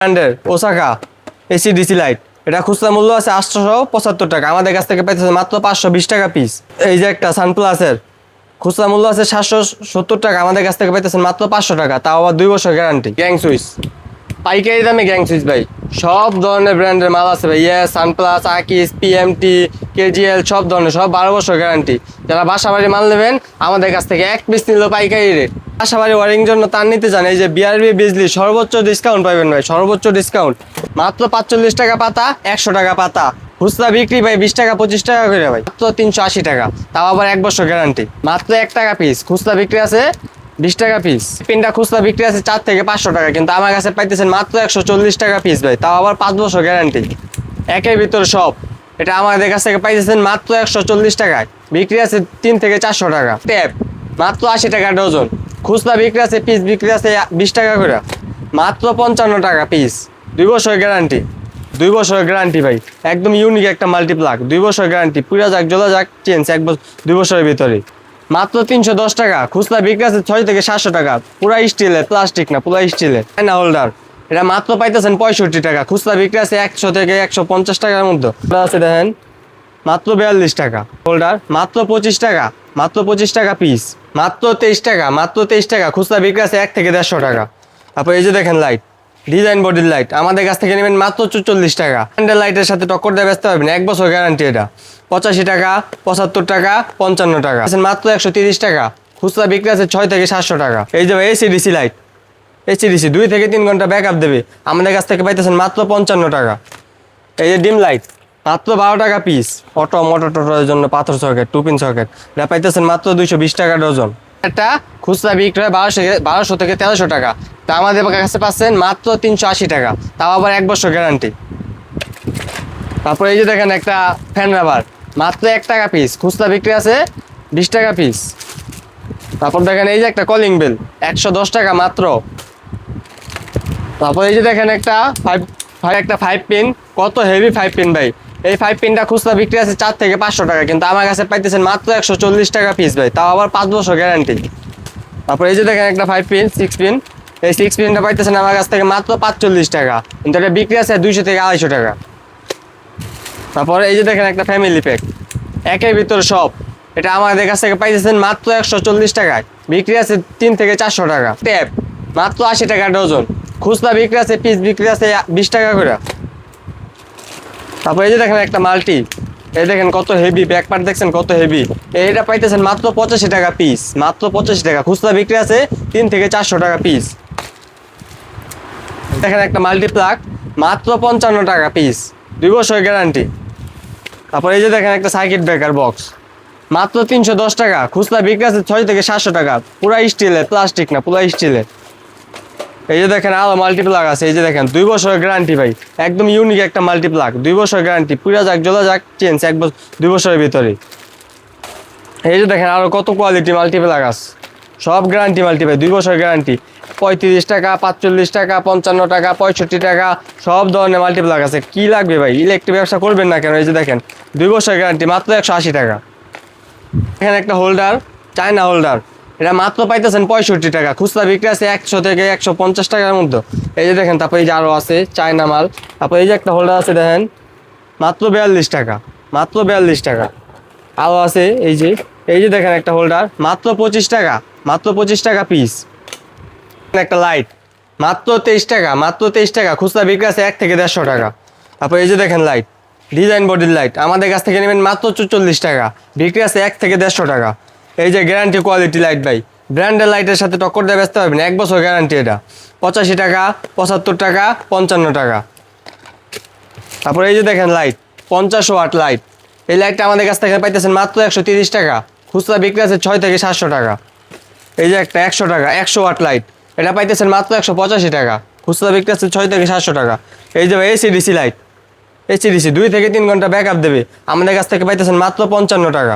ব্র্যান্ডের Osaka AC DC light, এটা খুচরা মূল্য আছে 875 টাকা, আমাদের কাছ থেকে পাইতেছে মাত্র 520 টাকা পিস। এই যে একটা সানপ্লাসের খুচরা মূল্য আছে 770 টাকা, আমাদের কাছ থেকে পাইতেছেন মাত্র 500 টাকা, তাও আবার 2 বছর গ্যারান্টি। গ্যাং সুইচ পাইকারি দামে, গ্যাং সুইচ ভাই সব ধরনের ব্র্যান্ডের মাল আছে ভাই। সানপ্লাস, আকিস, পিএমটি, কেজিএল সব ধরনের, সব 12 বছর গ্যারান্টি। যারা বাসাবাড়ি মাল নেবেন আমাদের কাছ থেকে এক পিস নিল পাইকারি রেট। বাসাবাড়ি ওয়ারিং জন্য তার নিতে চান, এই যে বিআরবি বিজলি সর্বোচ্চ ডিসকাউন্ট পাবেন ভাই, সর্বোচ্চ ডিসকাউন্ট মাত্র 45 টাকা পাতা, 100 টাকা পাতা। খুচরা বিক্রি ভাই 20 টাকা 25 টাকা করে ভাই, মাত্র 380 টাকা, তাও আবার 1 বছর গ্যারান্টি, মাত্র 1 টাকা পিস। খুচরা বিক্রি আছে 20 টাকা পিস। পিনটা খুচরা বিক্রি আছে 4 থেকে 500 টাকা, কিন্তু আমার কাছে পাইতেছেন মাত্র 140 টাকা পিস ভাই, তাও আবার 5 বছর গ্যারান্টি। একের ভিতর সব, এটা আমাদের কাছ থেকে পাইতেছেন মাত্র 140 টাকায়, বিক্রি আছে 3 থেকে 400 টাকা। ট্যাপ মাত্র 80 টাকা ডজন, খুচরা বিক্রি আছে, পিস বিক্রি আছে 20 টাকা করে, মাত্র 55 টাকা পিস। 2 বছর গ্যারান্টি, 2 বছর গ্যারান্টি ভাই, একদম ইউনিক একটা মাল্টিপ্লাগ, 2 বছর গ্যারান্টি, পুরা যাক জ্বলা যাক চেঞ্জ 2 বছরের ভিতরে, মাত্র 310 টাকা। খুচরা বিক্রি আছে 6 থেকে 700 টাকা, পুরা স্টিলের, প্লাস্টিক না, পুরা স্টিলের। চায়না হোল্ডার, এটা মাত্র পাইতেছেন 65 টাকা, খুচরা বিক্রি আছে 100 থেকে 150 টাকার মধ্যে আছে, দেখেন মাত্র 42 টাকা। হোল্ডার মাত্র 25 টাকা, মাত্র 25 টাকা পিস, মাত্র 23 টাকা, মাত্র 23 টাকা। খুচরা বিক্রি আছে 1 থেকে 150 টাকা। তারপর এই যে দেখেন লাইট, ডিজাইন বডির লাইট, আমাদের কাছ থেকে নেবেন মাত্র 44 টাকা। ব্র্যান্ডের লাইটের সাথে টক্কর দিয়ে ব্যস্ত হবেন, 1 বছর গ্যারান্টি। এটা 85 টাকা, 75 টাকা, 55 টাকা, মাত্র 130 টাকা। খুচরা বিক্রি আছে 6 থেকে 700 টাকা। এই যে এসিডিসি লাইট, এসিডিসি 2 থেকে 3 ঘন্টা ব্যাকআপ দেবে, আমাদের কাছ থেকে পাইতেছেন মাত্র 55 টাকা। এই যে ডিম লাইট মাত্র 12 টাকা পিস, অটো মোটর টোটরের জন্য পাথর সকেট, 2 পিন সকেট, এটা পাইতেছেন মাত্র 220 টাকা ডজন। একটা খুচরা বিক্রি হয় 1200 থেকে 1300 টাকা, তা আমাদের কাছে পাচ্ছেন মাত্র 380 টাকা, তাও আবার 1 বছর গ্যারান্টি। তারপর এই যে দেখেন একটা ফ্যান রাবার, মাত্র 1 টাকা পিস, খুচরা বিক্রি আছে 20 টাকা পিস। তারপর দেখেন এই যে একটা কলিং বেল, 110 টাকা মাত্র। তারপর এই যে দেখেন একটা 5 পিন, কত হেভি 5 পিন ভাই। এই 5 পিনটা খুচরা বিক্রি আছে 4 থেকে 500 টাকা, কিন্তু আমার কাছে পাইতেছেন মাত্র 140 টাকা পিস ভাই, তাও আবার 5 বছর গ্যারান্টি। তারপর এই যে দেখেন একটা 5 পিন 6 পিন, এই 6 পিনটা পাইতেছেন আমার কাছ থেকে মাত্র 45 টাকা, কিন্তু এটা বিক্রি আছে 200 থেকে 250 টাকা। তারপর এই যে দেখেন একটা ফ্যামিলি প্যাক, একের ভিতর সব, এটা আমাদের কাছ থেকে পাইতেছেন মাত্র 140 টাকায়, বিক্রি আছে 3 থেকে 400 টাকা। ট্যাপ মাত্র 80 টাকা ডজন, খুচরা বিক্রি আছে, পিস বিক্রি আছে 20 টাকা করে। তারপর এই যে দেখেন একটা মাল্টি, এই দেখেন কত হেভি, ব্যাক পার্ট দেখছেন কত হেভি, এইটা পাইতেছেন মাত্র 85 টাকা পিস, মাত্র 85 টাকা। খুচরা বিক্রি আছে 3 থেকে 400 টাকা পিস। দেখেন একটা মাল্টিপ্লাগ, মাত্র 55 টাকা পিস, 2 বছর গ্যারান্টি। তারপর এই যে দেখেন একটা সার্কিট ব্রেকার বক্স, মাত্র 310 টাকা, খুচরা বিক্রি আছে 6 থেকে 700 টাকা, পুরা স্টিলের, প্লাস্টিক না, পুরা স্টিলের। এই যে দেখেন আরো মাল্টিপ্লাগ আছে, এই যে দেখেন 2 বছর গ্যারান্টি ভাই, একদম ইউনিক একটা মাল্টিপ্লাগ, 2 বছর গ্যারান্টি, পুরা যাক জ্বলা যাক চেঞ্জ 2 বছরের ভিতরে। এই যে দেখেন আরো কত কোয়ালিটি মাল্টিপ্লাগ আছে, সব গ্যারান্টি মাল্টি ভাই, 2 বছর গ্যারান্টি। 35 টাকা, 45 টাকা, 55 টাকা, 65 টাকা, সব ধরনের মাল্টিপ্লাগ আছে। কি লাগবে ভাই, ইলেকট্রিক ব্যবসা করবেন না কেন? এই যে দেখেন 2 বছর গ্যারান্টি, মাত্র 180 টাকা। এখানে একটা হোল্ডার, চায়না হোল্ডার, এটা মাত্র পাইতেছেন 65 টাকা, খুচরা বিক্রি আছে 100 থেকে 150 টাকার মধ্যে। এই যে দেখেন, তারপর এই যে আরো আছে চায়না মাল। তারপর এই যে একটা হোল্ডার আছে দেখেন, মাত্র 42 টাকা, মাত্র 42 টাকা। আরো আছে এই যে দেখেন একটা হোল্ডার, মাত্র 25 টাকা, মাত্র 25 টাকা পিস। একটা লাইট মাত্র 23 টাকা, মাত্র 23 টাকা, খুচরা বিক্রি আছে 1 থেকে 150 টাকা। তারপর এই যে দেখেন লাইট, ডিজাইন বডির লাইট, আমাদের কাছ থেকে নেবেন মাত্র 44 টাকা, বিক্রি আছে 1 থেকে 150 টাকা। এই যে গ্যারান্টি কোয়ালিটি লাইট ভাই, ব্র্যান্ডের লাইটের সাথে টক্কর দিয়ে ব্যস্ত হবেন, 1 বছর গ্যারান্টি। এটা 85 টাকা, 75 টাকা, 55 টাকা। তারপর এই যে দেখেন লাইট, 50 ওয়াট লাইট, এই লাইটটা আমাদের কাছ থেকে পাইতেছেন মাত্র 130 টাকা, খুচরা বিক্রি আছে 6 থেকে 700 টাকা। এই যে একটা 100 টাকা 100 ওয়াট লাইট, এটা পাইতেছেন মাত্র 185 টাকা, খুচরা বিক্রি আছে 6 থেকে 700 টাকা। এই যে এসিডিসি লাইট, এসিডিসি 2 থেকে 3 ঘন্টা ব্যাকআপ দেবে, আমাদের কাছ থেকে পাইতেছেন মাত্র 55 টাকা।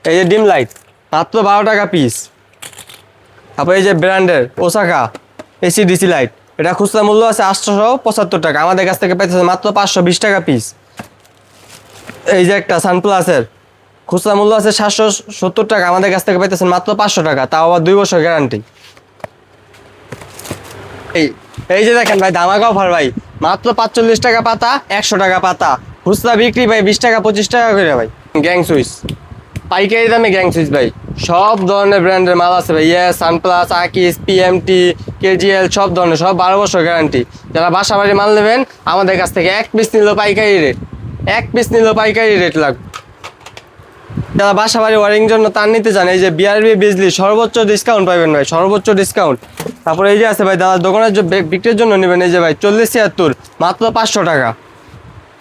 এই যে ডিম লাইট, মাত্র 12 টাকা পিস। তারপর এই যে ব্র্যান্ডের ওসাকা এসিডিসি লাইট, এটা খুচরা মূল্য আছে 875 টাকা, আমাদের কাছ থেকে পাইতেছেন মাত্র 520 টাকা পিস। এই যে একটা সানপ্লাসের খুচরা মূল্য আছে 770 টাকা, আমাদের কাছ থেকে পাইতেছেন মাত্র 500 টাকা, তাও আবার 2 বছর গ্যারান্টি। এই এই যে দেখেন ভাই ধামাকা অফার ভাই, মাত্র 45 টাকা পাতা, 100 টাকা পাতা, খুচরা বিক্রি ভাই 20 টাকা 25 টাকা করে ভাই। গ্যাং সুইচ পাইকারি দামে, গ্যাং সুইচ ভাই সব ধরনের ব্র্যান্ডের মাল আছে ভাই, ইয়েস, সানপ্লাস, আকিস, পিএমটি, কেজিএল, সব ধরনের, সব 12 বছর গ্যারান্টি। যারা বাসা বাড়ি মাল নেবেন আমাদের কাছ থেকে এক পিস নিলেও পাইকারি রেট, এক পিস নিলেও পাইকারি রেট লাগবে। যারা বাসা বাড়ি ওয়ারিং জন্য তার নিতে চান, এই যে বিআরবি বিজলি সর্বোচ্চ ডিসকাউন্ট পাবেন ভাই, সর্বোচ্চ ডিসকাউন্ট। তারপরে এই যে আছে ভাই দাদা দোকানের বিক্রির জন্য নেবেন, এই যে ভাই 4076 মাত্র 500 টাকা,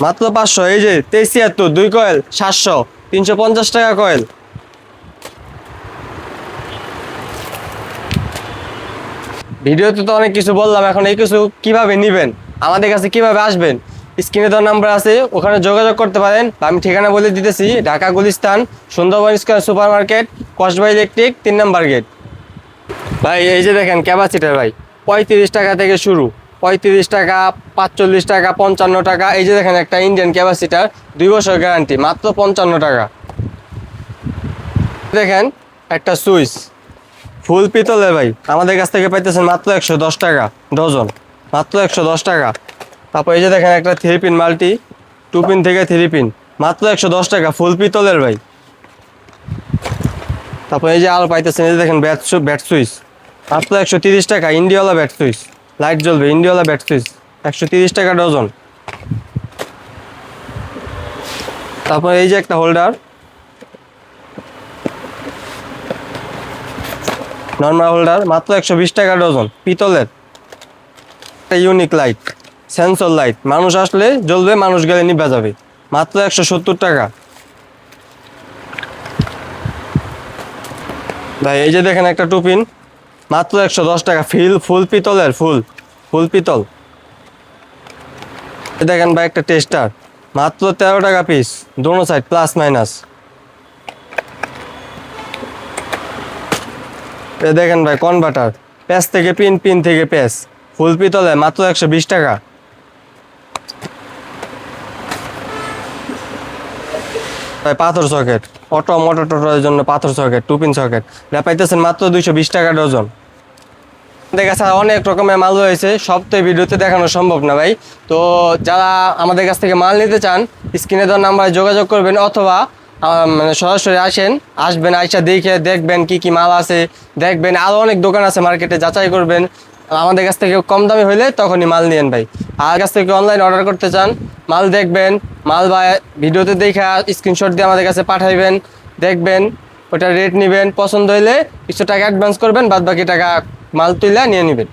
মাত্র 500। এই যে 2376 2 কয়েল 700, 350 টাকা কয়েল। ভিডিওতে তো অনেক কিছু বললাম, এখন এই কিছু কিভাবে নেবেন, আমাদের কাছে কিভাবে আসবেন, স্ক্রিনে দেওয়ার নাম্বার আছে, ওখানে যোগাযোগ করতে পারেন। আমি ঠিকানা বলে দিতেছি, Dhaka Gulistan, Sundarban square super market, Kasba electric, 3 নম্বর গেট। ভাই এই যে দেখেন ক্যাপাসিটার ভাই 35 টাকা থেকে শুরু, 35 টাকা, 45 টাকা, 55 টাকা। এই যে দেখেন একটা ইন্ডিয়ান ক্যাপাসিটার 2 বছর গ্যারান্টি, মাত্র 55 টাকা। দেখেন একটা সুইচ ফুল পিতলের ভাই, আমাদের কাছ থেকে পাইতেছেন মাত্র 110 টাকা ডজন, মাত্র 110 টাকা। তারপর এই যে দেখেন একটা 3 পিন মাল্টি, 2 পিন থেকে 3 পিন, মাত্র 110 টাকা, ফুল পিতলের ভাই। তারপর এই যে আরো পাইতেছেন, এই যে দেখেন ব্যাট সুইচ, মাত্র 130 টাকা, ইন্ডিয়াওয়ালা ব্যাট সুইচ, লাইট জ্বলবে, ইন্ডিয়াওয়ালা ব্যাট সুইচ, 130 টাকা ডজন। তারপর এই যে একটা হোল্ডার, নর্মাল হোল্ডার, মাত্র 120 টাকা ডজন, পিতলের। একটা ইউনিক লাইট, সেন্সর লাইট, মানুষ আসলে জ্বলবে, মানুষ গেলে নিভা যাবে, মাত্র 170 টাকা। ভাই এই যে দেখেন একটা 2 পিন, মাত্র 110 টাকা, ফুল পিতলের, ফুল পিতল। দেখেন ভাই একটা টেস্টার, মাত্র 13 টাকা পিস, দোনো সাইড প্লাস মাইনাস। দেখেন ভাই কনভার্টার, প্যাচ থেকে পিন, পিন থেকে প্যাচ, ফুল পিতলে, মাত্র 120 টাকা। ভাই পাথর সকেট, অটো মোটর টোটরের জন্য পাথর সকেট, 2 পিন সকেট, এটা পাইতেছেন মাত্র 220 টাকা ডজন। আমাদের কাছে অনেক রকমের মাল রয়েছে, সব তো এই ভিডিওতে দেখানো সম্ভব না ভাই। তো যারা আমাদের কাছ থেকে মাল নিতে চান স্ক্রিনে দেওয়ার নাম্বারে যোগাযোগ করবেন, অথবা মানে সরাসরি আসবেন, আইসা দেখে দেখবেন কি কি মাল আছে, দেখবেন আরও অনেক দোকান আছে মার্কেটে, যাচাই করবেন। আমাদের কাছ থেকে কম দামি হইলে তখনই মাল নিয়েন ভাই। আর কাছ থেকে অনলাইন অর্ডার করতে চান, মাল দেখবেন, মাল বা ভিডিওতে দেখে স্ক্রিনশট দিয়ে আমাদের কাছে পাঠাইবেন, দেখবেন, ওটা রেট নেবেন, পছন্দ হইলে কিছু টাকা অ্যাডভান্স করবেন, বাদ বাকি টাকা মাল তুলে নিয়ে নেবেন।